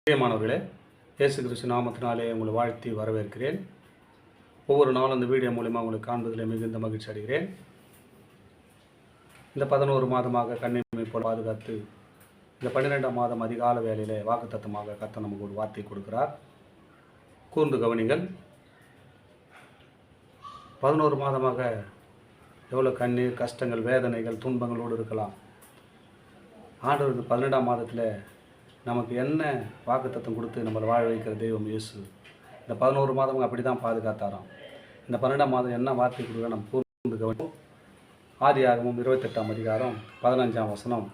பிரியமானவர்களே, இயேசு கிறிஸ்து நாமத்தினாலே உங்களை வாழ்த்தி வரவேற்கிறேன். ஒவ்வொரு நாளும் இந்த வீடியோ மூலிமா உங்களை காண்பதில் மிகுந்த மகிழ்ச்சி அடைகிறேன். இந்த 11 மாதமாக கண்ணிமை போல் பாதுகாத்து இந்த 12ஆம் மாதம் அதிகால வேளையிலே வாக்குத்தத்தமாக கர்த்தர் நமக்கு ஒரு வார்த்தை கொடுக்கிறார். கூர்ந்து கவனிங்கள். 11 மாதமாக எவ்வளோ கண்ணீர், கஷ்டங்கள், வேதனைகள், துன்பங்களோடு இருக்கலாம். ஆண்டவர் 12ஆம் மாதத்தில் நமக்கு என்ன வாக்குத்தத்தம் கொடுத்து நம்மளை வாழ வைக்கிற தெய்வம் இயேசு. இந்த 11 மாதம் அப்படி தான் பாதுகாத்தாராம். இந்த 12ஆம் மாதம் என்ன வார்த்தை கொடுக்க நம்ம கூர்ந்து கவனிப்போம். ஆதியாகமம் 28ஆம் அதிகாரம் 15ஆம் வசனம்.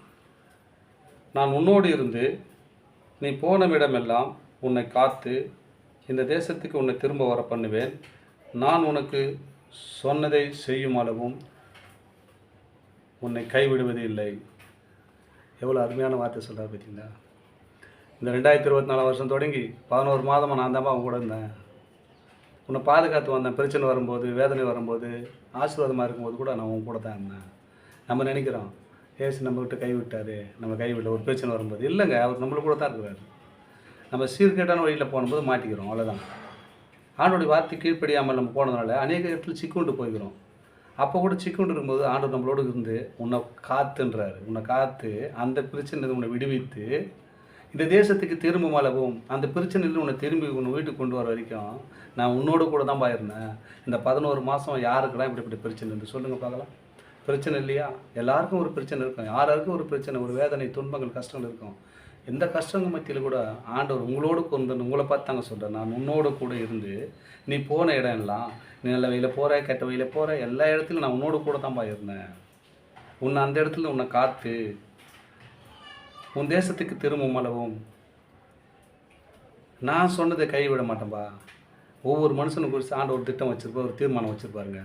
நான் உன்னோடு இருந்து நீ போன இடமெல்லாம் உன்னை காத்து இந்த தேசத்துக்கு உன்னை திரும்ப வர பண்ணுவேன். நான் உனக்கு சொன்னதை செய்யும் அளவும் உன்னை கைவிடுவது இல்லை. எவ்வளோ அருமையான வார்த்தை சொல்கிறார் பார்த்தீங்களா? இந்த 2024 வருஷம் தொடங்கி 11 மாதமாக நான் தான் அவங்க கூட இருந்தேன். உன்னை பாதுகாத்து வந்தேன். பிரச்சனை வரும்போது, வேதனை வரும்போது, ஆசீர்வாதமாக இருக்கும்போது கூட நான் உங்க கூட தான் இருந்தேன். நம்ம நினைக்கிறோம் ஏசு நம்மகிட்ட கைவிட்டார், நம்ம கைவிடல. ஒரு பிரச்சனை வரும்போது இல்லைங்க, அவர் நம்மள கூட தான் இருக்கிறார். நம்ம சீர்கேட்டான வழியில் போகும்போது மாட்டிக்கிறோம், அவ்வளோதான். ஆண்டோடைய வார்த்தை கீழ்ப்படியாமல் நம்ம போனதுனால அநேக இடத்துல சிக்குண்டு போய்க்கிறோம். அப்போ கூட சிக்குண்டு இருக்கும்போது ஆண்டவர் நம்மளோடு இருந்து உன்னை காத்துன்றார். உன்னை காத்து அந்த பிரச்சனை உன்னை விடுவித்து இந்த தேசத்துக்கு திரும்பும் அளவும் அந்த பிரச்சனையில் உன்னை திரும்பி உன்னை வீட்டுக்கு கொண்டு வர வரைக்கும் நான் உன்னோடு கூட தான் பாயிருந்தேன். இந்த 11 மாதம் யாருக்கெல்லாம் இப்படி பிரச்சனை இருந்து சொல்லுங்கள் பார்க்கலாம். பிரச்சனை இல்லையா? எல்லாருக்கும் ஒரு பிரச்சனை இருக்கும். யாருக்கும் ஒரு பிரச்சனை, ஒரு வேதனை, துன்பங்கள், கஷ்டங்கள் இருக்கும். எந்த கஷ்டங்கள் மத்தியில் கூட ஆண்டவர் உங்களோடு கொண்டு உங்களை பார்த்து தாங்க சொல்கிறேன். நான் உன்னோடு கூட இருந்து நீ போன இடம் எல்லாம், நீ நல்ல வழியில் போகிற, கெட்ட வழியில் போகிற, எல்லா இடத்துலையும் நான் உன்னோடு கூட தான் பாயிருந்தேன். உன்னை அந்த இடத்துல உன்னை காத்து உன் தேசத்துக்கு திரும்பும் அளவும் நான் சொன்னதை கைவிட மாட்டேன்பா. ஒவ்வொரு மனுஷனும் குறித்து ஆண்டு ஒரு திட்டம் வச்சுருப்பார், ஒரு தீர்மானம் வச்சுருப்பாருங்க.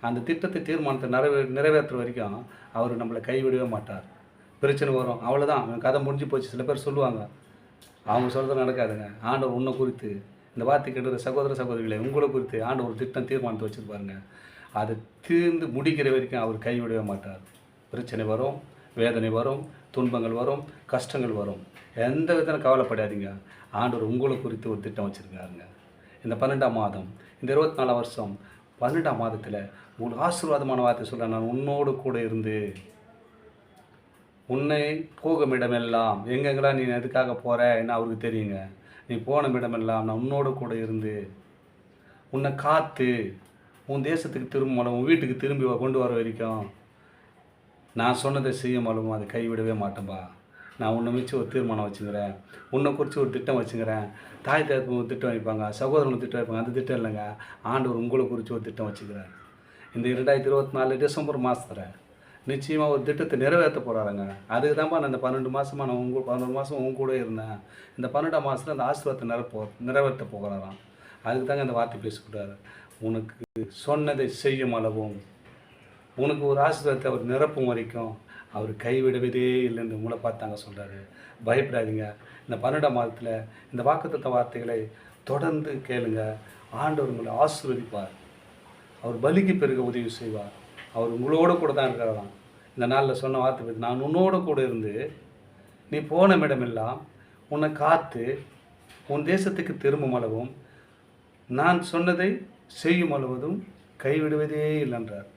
அந்த திட்டத்தை, தீர்மானத்தை நிறைவேற்றுற வரைக்கும் அவர் நம்மளை கைவிடவே மாட்டார். பிரச்சனை வரும், அவ்வளோதான், அவன் கதை முடிஞ்சு போச்சு. சில பேர் சொல்லுவாங்க, அவங்க சொல்கிறது நடக்காதுங்க. ஆண்டவர் உன்னை குறித்து, இந்த வார்த்தை கேட்டுற சகோதர சகோதரிகளை உங்களை குறித்து ஆண்டு ஒரு திட்டம், தீர்மானத்தை வச்சுருப்பாருங்க. அதை தீர்ந்து முடிக்கிற வரைக்கும் அவர் கைவிடவே மாட்டார். பிரச்சனை வரும், வேதனை வரும், துன்பங்கள் வரும், கஷ்டங்கள் வரும். எந்த விதத்தில் கவலைப்படாதீங்க. ஆண்டவர் உங்களை குறித்து ஒரு திட்டம் வச்சுருக்காருங்க. இந்த 12ஆம் மாதம், இந்த 24 வருஷம் 12ஆம் மாதத்தில் உங்களுக்கு ஆசீர்வாதமான வார்த்தை சொல்கிறேன். நான் உன்னோடு கூட இருந்து உன்னை போகும் இடமெல்லாம், எங்கெங்கெல்லாம் நீ எதுக்காக போகிற என்ன அவருக்கு தெரியுங்க. நீ போன இடமெல்லாம் நான் உன்னோடு கூட இருந்து உன்னை காத்து உன் தேசத்துக்கு திரும்ப, உன் வீட்டுக்கு திரும்பி கொண்டு வர வரைக்கும் நான் சொன்னதை செய்யும் அளவும் அதை கைவிடவே மாட்டேன்பா. நான் உன்னை வச்சு ஒரு தீர்மானம் வச்சுக்கிறேன், உன்னை குறித்து ஒரு திட்டம் வச்சுக்கிறேன். தாய் தகப்பன் ஒரு திட்டம் வைப்பாங்க, சகோதரன் திட்டம் வைப்பாங்க. அந்த திட்டம் இல்லைங்க, ஆண்டவர் உங்களை குறித்து ஒரு திட்டம் வச்சுக்கிறார். இந்த 2024 டிசம்பர் மாதத்தில் நிச்சயமாக ஒரு திட்டத்தை நிறைவேற்ற போகிறாருங்க. அதுக்கு தான்ப்பா நான் இந்த 12 மாதமாக நான் 11 மாதம் உங்க கூட இருந்தேன். இந்த 12ஆம் மாதத்தில் அந்த ஆசீர்வாதத்தை நிறைவேற்ற போகிறாராம். அதுக்கு தாங்க அந்த வார்த்தை பேசக்கூடாது. உனக்கு சொன்னதை செய்யும் அளவும் உனக்கு ஒரு ஆசீர்வாதத்தை அவர் நிரப்பும் வரைக்கும் அவர் கைவிடுவதே இல்லைன்னு உங்களை பார்த்தாங்க சொல்கிறாரு. பயப்படாதீங்க. இந்த 12ஆம் மாதத்தில் இந்த வாக்குத்தத்த வார்த்தைகளை தொடர்ந்து கேளுங்க. ஆண்டவர் உங்களை ஆசீர்வதிப்பார். அவர் பலிக்கு பெருக உதவி செய்வார். அவர் உங்களோட கூட தான் இருக்கிறாராம். இந்த நாளில் சொன்ன வார்த்தை பற்றி, நான் உன்னோட கூட இருந்து நீ போன இடமெல்லாம் உன்னை காத்து உன் தேசத்துக்கு திரும்பும் அளவும் நான் சொன்னதை செய்யும் அளவதும் கைவிடுவதே இல்லைன்றார்.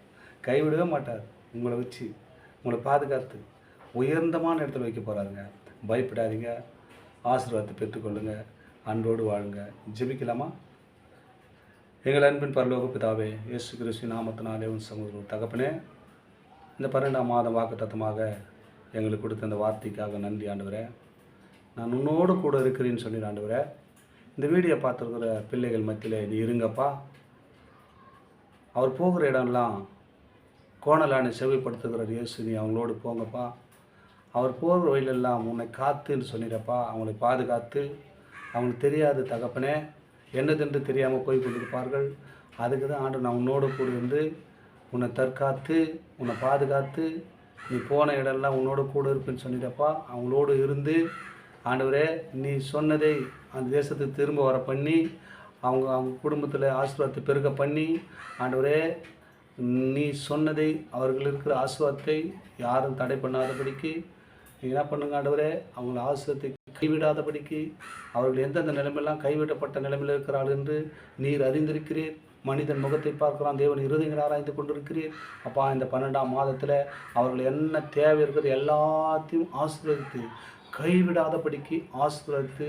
கைவிடவே மாட்டார். உங்களை வச்சு உங்களை பாதுகாத்து உயர்ந்தமான இடத்துல வைக்க போகிறாருங்க. பயப்படாதீங்க. ஆசீர்வாதத்தை பெற்றுக்கொள்ளுங்க. அன்போடு வாழுங்க. ஜெபிக்கலாமா? எங்கள் அன்பின் பரலோக பிதாவே, இயேசு கிறிஸ்து நாமத்தினாலே உன் சமூக தகப்பனே, இந்த 12ஆம் மாதம் வாக்குத்தத்தமாக எங்களுக்கு கொடுத்த இந்த வார்த்தைக்காக நன்றி ஆண்டவரே. நான் உன்னோடு கூட இருக்கிறேன்னு சொல்லி ஆண்டவரே, இந்த வீடியோ பார்த்துருக்கிற பிள்ளைகள் மத்தியில் நீ இருங்கப்பா. அவர் போகிற இடம்லாம் கோணலான செவிப்படுத்துகிறார் இயேசு, நீ அவங்களோடு போங்கப்பா. அவர் போகிற வழியிலெல்லாம் உன்னை காத்துன்னு சொல்லிடப்பா. அவங்களை பாதுகாத்து, அவங்களுக்கு தெரியாத தகப்பனே என்னதென்று தெரியாமல் போய் கொண்டிருப்பார்கள். அதுக்கு தான் ஆண்டு நான் உன்னோடு கூட இருந்து உன்னை தற்காத்து, உன்னை பாதுகாத்து, நீ போன இடம்லாம் உன்னோட கூட இருப்பேன்னு சொல்லிடப்பா. அவங்களோடு இருந்து ஆண்டவரே நீ சொன்னதை அந்த தேசத்துக்கு திரும்ப வர பண்ணி, அவங்க குடும்பத்தில் ஆசீர்வாதத்தை பெருக பண்ணி, ஆண்டவரே நீ சொன்னதை, அவர்கள் இருக்கிற ஆசீர்வாதத்தை யாரும் தடை பண்ணாதபடிக்கு என்ன பண்ணுங்க ஆண்டவரே, அவங்கள ஆசீர்வாதத்தை கைவிடாதபடிக்கு அவர்கள் எந்தெந்த நிலைமையெல்லாம் கைவிடப்பட்ட நிலைமையில் இருக்கிறார்கள் என்று நீர் அறிந்திருக்கிறீர். மனிதன் முகத்தை பார்க்கிறான், தேவன் இருதயங்களை ஆராய்ந்து கொண்டிருக்கிறீர். அப்பா, இந்த 12ஆம் மாதத்தில் அவர்கள் என்ன தேவை இருக்கிறது எல்லாத்தையும் ஆசீர்வதித்து கைவிடாதபடிக்கு ஆசீர்வதித்து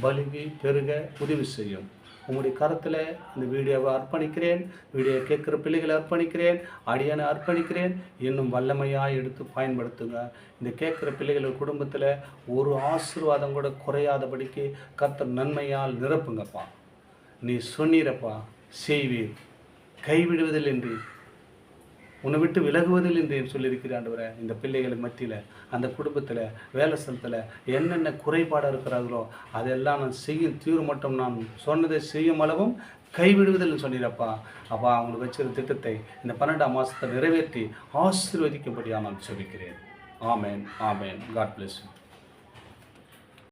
பலுகி பெருக உதவி செய்யும். உங்களுடைய கருத்தில் இந்த வீடியோவை அர்ப்பணிக்கிறேன். வீடியோ கேட்குற பிள்ளைகளை அர்ப்பணிக்கிறேன். அடியானை அர்ப்பணிக்கிறேன். இன்னும் வல்லமையாக எடுத்து பயன்படுத்துங்க. இந்த கேட்குற பிள்ளைகள் குடும்பத்தில் ஒரு ஆசீர்வாதம் கூட குறையாதபடிக்கு கர்த்தர் நன்மையால் நிரப்புங்கப்பா. நீ சொன்னீரப்பா, செய்வீர், கைவிடுவதில் என்று, உன்னை விட்டு விலகுவதில் என்று சொல்லியிருக்கிற ஆண்டவரே. இந்த பிள்ளைகளுக்கு மத்தியில், அந்த குடும்பத்தில், வேலை ஸ்தலத்தில் என்னென்ன குறைபாடாக இருக்கிறார்களோ அதெல்லாம் நான் செய்யும் தீர்வு மட்டும் நான் சொன்னதை செய்யும் அளவும் கைவிடுவதில் சொன்னீரப்பா. அப்பா, அவங்களுக்கு வச்சிருந்த திட்டத்தை இந்த 12ஆம் மாதத்தை நிறைவேற்றி ஆசீர்வதிக்கும்படியாக நான் சொல்லிக்கிறேன். ஆமேன், ஆமேன். God bless you.